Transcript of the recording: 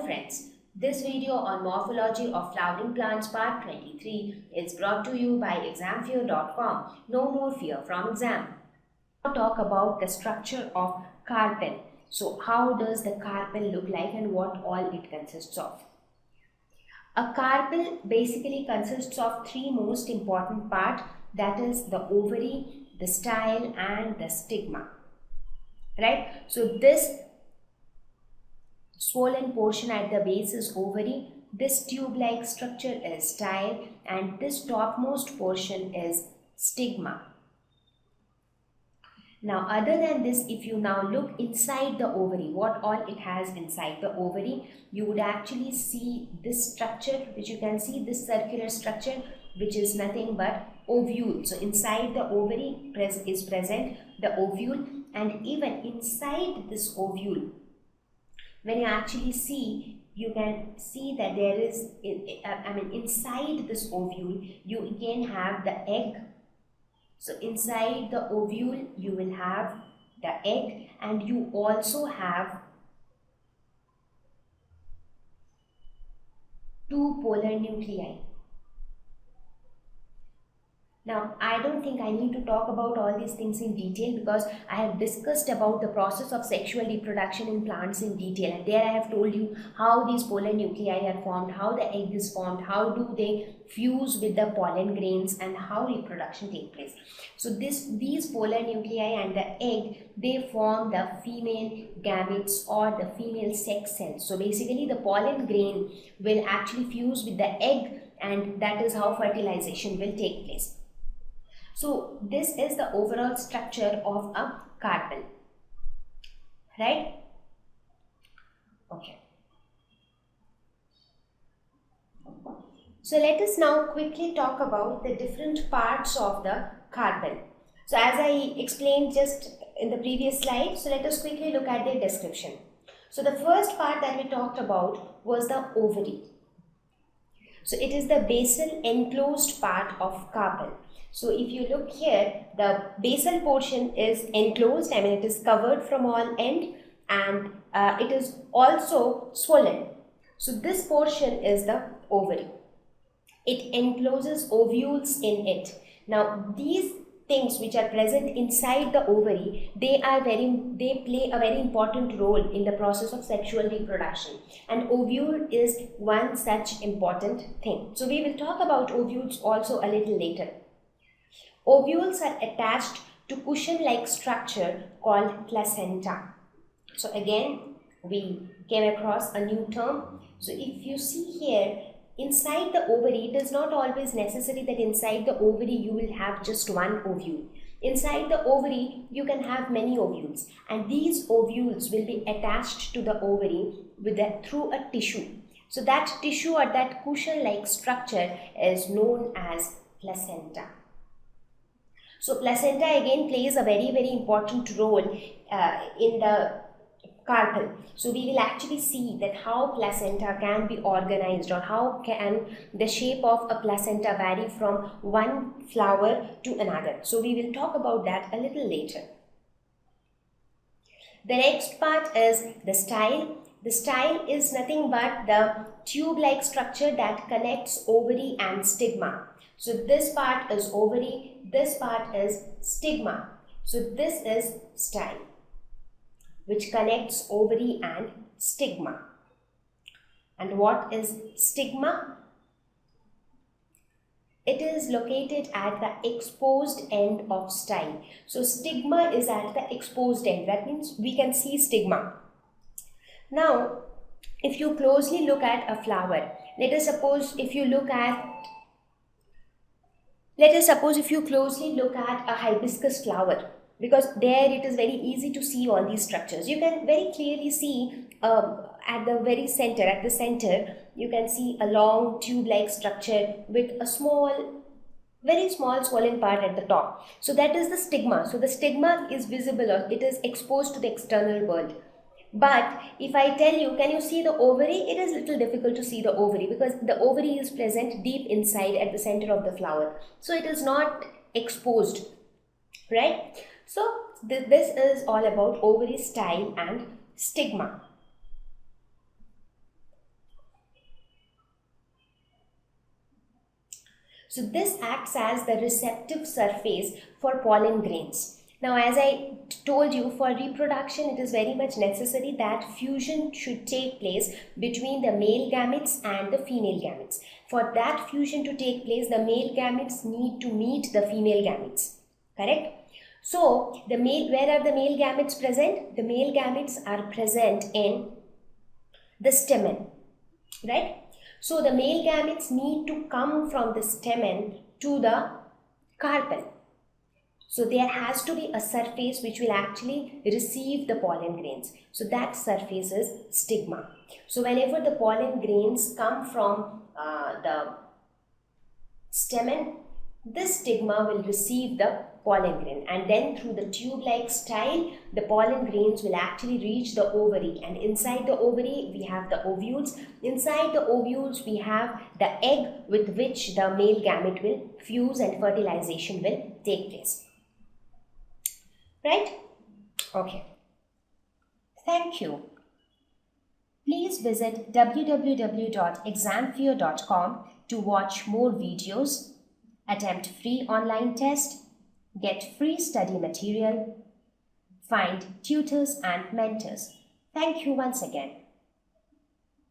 Hello friends, this video on Morphology of Flowering Plants Part 23 is brought to you by examfear.com. No more fear from exam. Now talk about the structure of carpel. So how does the carpel look like and what all it consists of? A carpel basically consists of three most important parts, that is the ovary, the style and the stigma. Right? So this swollen portion at the base is ovary, this tube-like structure is style, and this topmost portion is stigma. Now other than this, if you now look inside the ovary, what all it has inside the ovary, you would actually see this structure, which you can see, this circular structure, which is nothing but ovule. So inside the ovary is present the ovule, and even inside this ovule, when you actually see, you can see that there is, inside this ovule, you again have the egg. So inside the ovule, you will have the egg, and you also have two polar nuclei. Now, I don't think I need to talk about all these things in detail because I have discussed about the process of sexual reproduction in plants in detail, and there I have told you how these polar nuclei are formed, how the egg is formed, how do they fuse with the pollen grains, and how reproduction takes place. So these polar nuclei and the egg, they form the female gametes or the female sex cells. So basically the pollen grain will actually fuse with the egg, and that is how fertilization will take place. So this is the overall structure of a carpel, right? Okay. So let us now quickly talk about the different parts of the carpel. So as I explained just in the previous slide, so let us quickly look at the description. So the first part that we talked about was the ovary. So it is the basal enclosed part of carpel. So if you look here, the basal portion is enclosed, it is covered from all ends, and it is also swollen. So this portion is the ovary. It encloses ovules in it. Now these things which are present inside the ovary, they play a very important role in the process of sexual reproduction, and ovule is one such important thing. So we will talk about ovules also a little later. Ovules are attached to cushion-like structure called placenta. So again, we came across a new term. So if you see here, inside the ovary, it is not always necessary that inside the ovary you will have just one ovule. Inside the ovary, you can have many ovules, and these ovules will be attached to the ovary through a tissue. So that tissue or that cushion-like structure is known as placenta. So placenta again plays a very, very important role in the carpel. So we will actually see that how placenta can be organized, or how can the shape of a placenta vary from one flower to another. So we will talk about that a little later. The next part is the style. The style is nothing but the tube-like structure that connects ovary and stigma. So this part is ovary, this part is stigma. So this is style, which connects ovary and stigma. And what is stigma? It is located at the exposed end of style. So stigma is at the exposed end. That means we can see stigma. Now, if you closely look at a flower, let us suppose if you closely look at a hibiscus flower, because there it is very easy to see all these structures. You can very clearly see at the center, you can see a long tube-like structure with a very small swollen part at the top. So that is the stigma. So the stigma is visible, or it is exposed to the external world. But if I tell you, can you see the ovary? It is little difficult to see the ovary because the ovary is present deep inside at the center of the flower. So it is not exposed, right? So this is all about ovary, style and stigma. So this acts as the receptive surface for pollen grains. Now, as I told you, for reproduction, it is very much necessary that fusion should take place between the male gametes and the female gametes. For that fusion to take place, the male gametes need to meet the female gametes. Correct? So, where are the male gametes present? The male gametes are present in the stamen. Right? So, the male gametes need to come from the stamen to the carpel. So there has to be a surface which will actually receive the pollen grains. So that surface is stigma. So whenever the pollen grains come from the stamen, this stigma will receive the pollen grain, and then through the tube-like style, the pollen grains will actually reach the ovary, and inside the ovary we have the ovules. Inside the ovules we have the egg with which the male gamete will fuse and fertilization will take place. Right? Okay. Thank you. Please visit www.examfear.com to watch more videos, attempt free online test, get free study material, find tutors and mentors. Thank you once again.